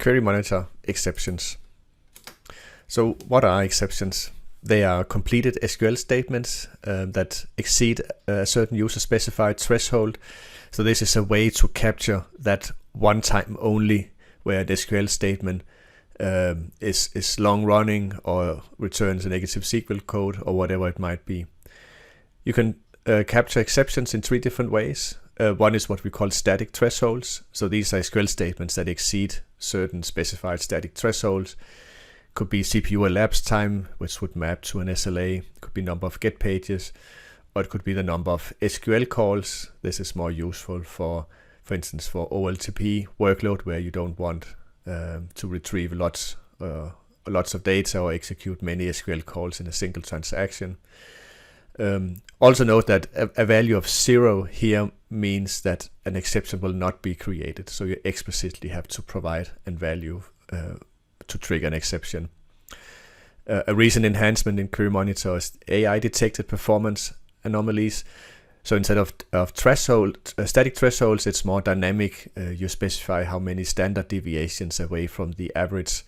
Query monitor exceptions. So what are exceptions? They are completed SQL statements that exceed a certain user-specified threshold. So this is a way to capture that one time only where an SQL statement is long-running or returns a negative SQL code or whatever it might be. You can capture exceptions in 3 different ways. One is what we call static thresholds. So these are SQL statements that exceed certain specified static thresholds. Could be CPU elapsed time, which would map to an SLA. Could be number of get pages, or it could be the number of SQL calls. This is more useful for instance, for OLTP workload, where you don't want to retrieve lots of data or execute many SQL calls in a single transaction. Also note that a value of 0 here means that an exception will not be created. So you explicitly have to provide a value to trigger an exception. A recent enhancement in Query Monitor is AI detected performance anomalies. So instead of static thresholds, it's more dynamic. You specify how many standard deviations away from the average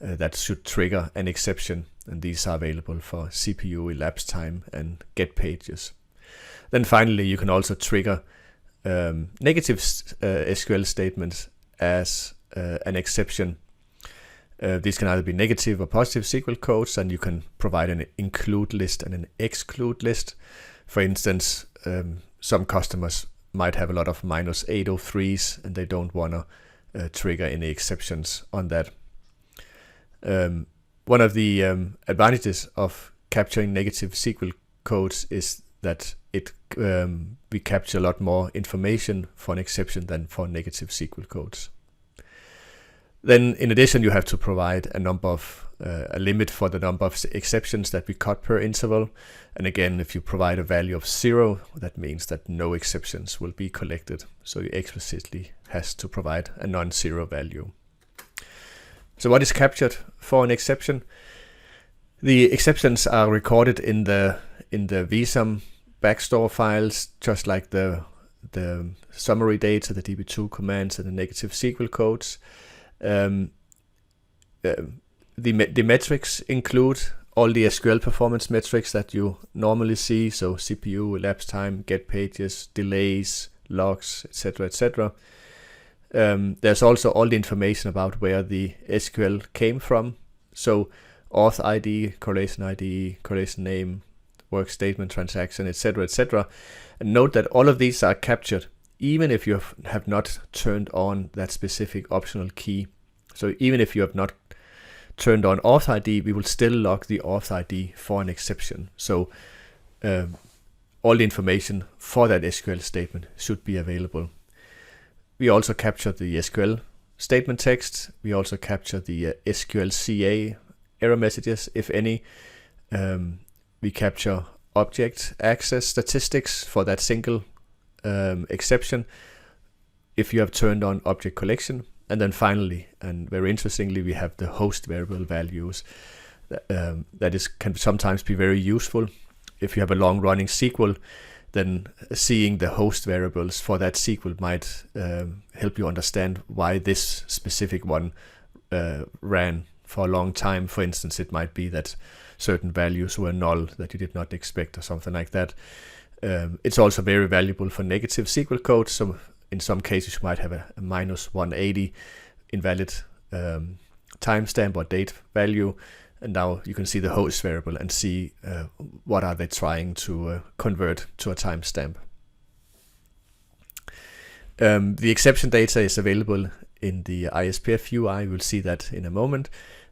that should trigger an exception. And these are available for CPU elapsed time and get pages. Then finally, you can also trigger negative SQL statements as an exception. These can either be negative or positive SQL codes, and you can provide an include list and an exclude list. For instance, some customers might have a lot of -803s and they don't want to trigger any exceptions on that. One of the advantages of capturing negative SQL codes is that we capture a lot more information for an exception than for negative SQL codes. Then, in addition, you have to provide a limit for the number of exceptions that we cut per interval. And again, if you provide a value of 0, that means that no exceptions will be collected. So you explicitly has to provide a non-zero value. So what is captured for an exception? The exceptions are recorded in the vsum backstore files, just like the summary data, the Db2 commands, and the negative SQL codes. The metrics include all the SQL performance metrics that you normally see, so CPU, elapsed time, get pages, delays, logs, etc., etc. There's also all the information about where the SQL came from, so auth ID, correlation name, work statement, transaction, etc., etc. And note that all of these are captured even if you have not turned on that specific optional key. So even if you have not turned on auth ID, we will still log the auth ID for an exception. So all the information for that SQL statement should be available. We also capture the SQL statement text. We also capture the SQL CA error messages, if any. We capture object access statistics for that single exception if you have turned on object collection. And then finally, and very interestingly, we have the host variable values. Can sometimes be very useful. If you have a long-running SQL, then seeing the host variables for that SQL might help you understand why this specific one ran for a long time. For instance, it might be that certain values were null that you did not expect or something like that. It's also very valuable for negative SQL code. So in some cases, you might have a -180 invalid timestamp or date value. And now you can see the host variable and see what are they trying to convert to a timestamp. The exception data is available in the ISPF UI. We'll see that in a moment.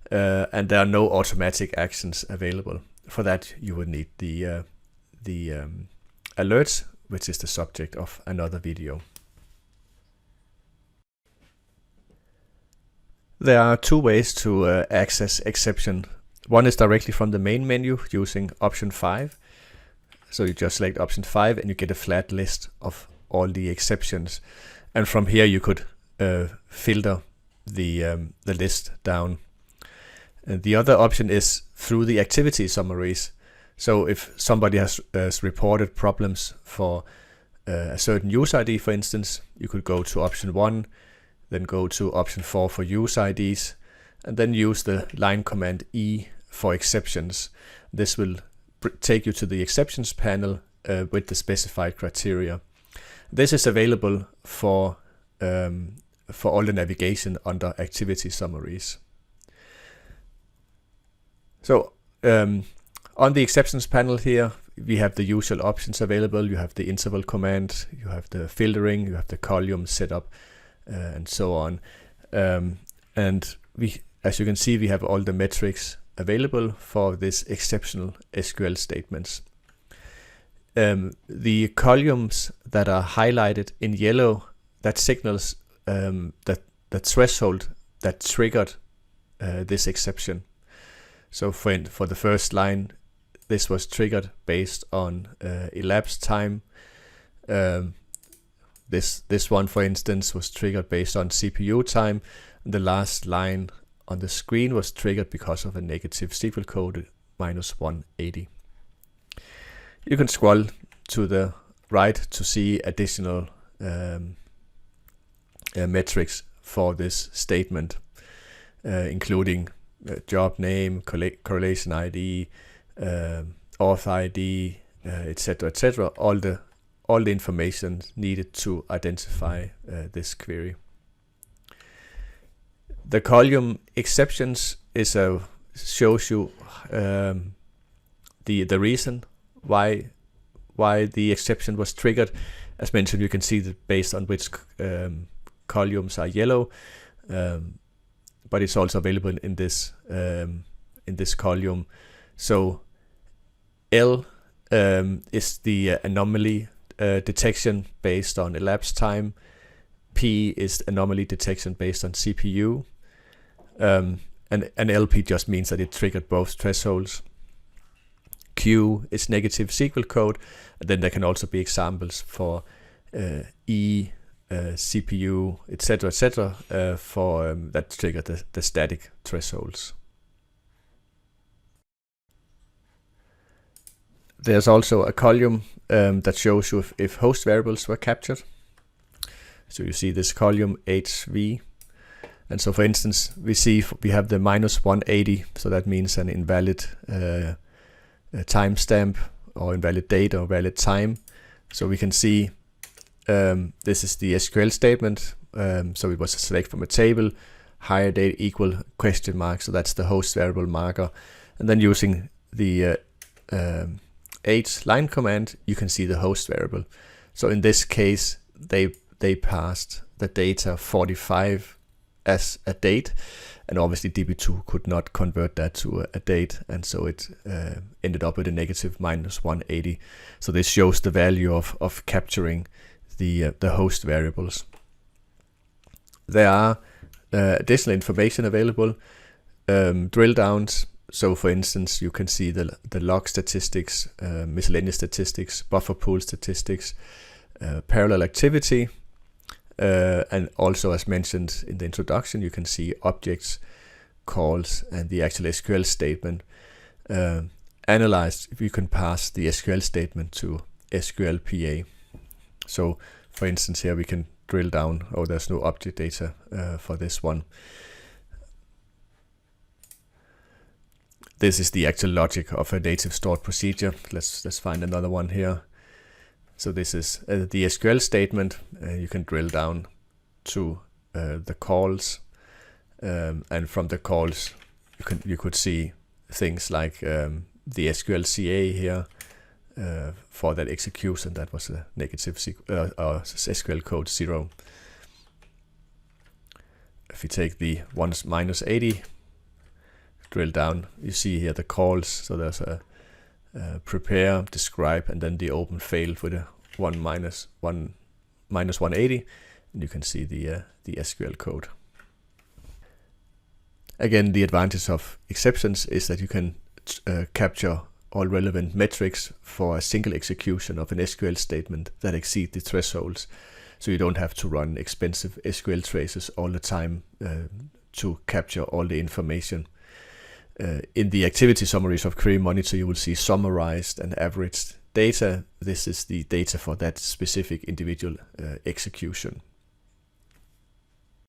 And there are no automatic actions available. For that, you would need the alerts, which is the subject of another video. There are 2 ways to access exception. One is directly from the main menu using option 5. So you just select option 5 and you get a flat list of all the exceptions. And from here you could filter the list down. And the other option is through the activity summaries. So if somebody has reported problems for a certain user ID, for instance, you could go to option 1, then go to option 4 for use IDs, and then use the line command E for exceptions. This will take you to the exceptions panel with the specified criteria. This is available for all the navigation under activity summaries. So on the exceptions panel here, we have the usual options available. You have the interval command, you have the filtering, you have the column setup, and so on. And as you can see, we have all the metrics available for this exceptional SQL statements. The columns that are highlighted in yellow, that signals the threshold that triggered this exception. So for the first line, this was triggered based on elapsed time. This one, for instance, was triggered based on CPU time. And the last line on the screen was triggered because of a negative SQL code -180. You can scroll to the right to see additional metrics for this statement, including job name, correlation ID, auth ID, etc., etc. All the information needed to identify this query. The column exceptions shows you the reason why the exception was triggered. As mentioned, you can see that based on which columns are yellow, but it's also available in this column. So L is the anomaly detection based on elapsed time. P is anomaly detection based on CPU. And LP just means that it triggered both thresholds. Q is negative SQL code, and then there can also be examples for E, CPU, etc., for that trigger the static thresholds. There's also a column that shows you if host variables were captured. So you see this column HV, and so for instance we have the -180, so that means an invalid timestamp or invalid date or valid time. So we can see this is the SQL statement. So it was a select from a table, higher date equal question mark. So that's the host variable marker. And then using the H line command, you can see the host variable. So in this case, they passed the data 45 as a date, and obviously Db2 could not convert that to a date, and so it ended up with a negative -180. So this shows the value of capturing the host variables. There are additional information available, drill downs. So for instance, you can see the log statistics, miscellaneous statistics, buffer pool statistics, parallel activity, and also, as mentioned in the introduction, you can see objects, calls, and the actual SQL statement analyzed if you can pass the SQL statement to SQLPA. So for instance, here we can drill down. Oh, there's no object data for this one. This is the actual logic of a native stored procedure. Let's find another one here. So this is the SQL statement. You can drill down to the calls, and from the calls you could see things like the SQL CA here for that execution. That was a negative SQL code 0. If you take the -80, drill down, you see here the calls. So there's a prepare, describe, and then the open failed with a -180, and you can see the SQL code. Again, the advantage of exceptions is that you can capture all relevant metrics for a single execution of an SQL statement that exceed the thresholds, so you don't have to run expensive SQL traces all the time to capture all the information. In the activity summaries of Query Monitor, you will see summarized and averaged data. This is the data for that specific individual execution.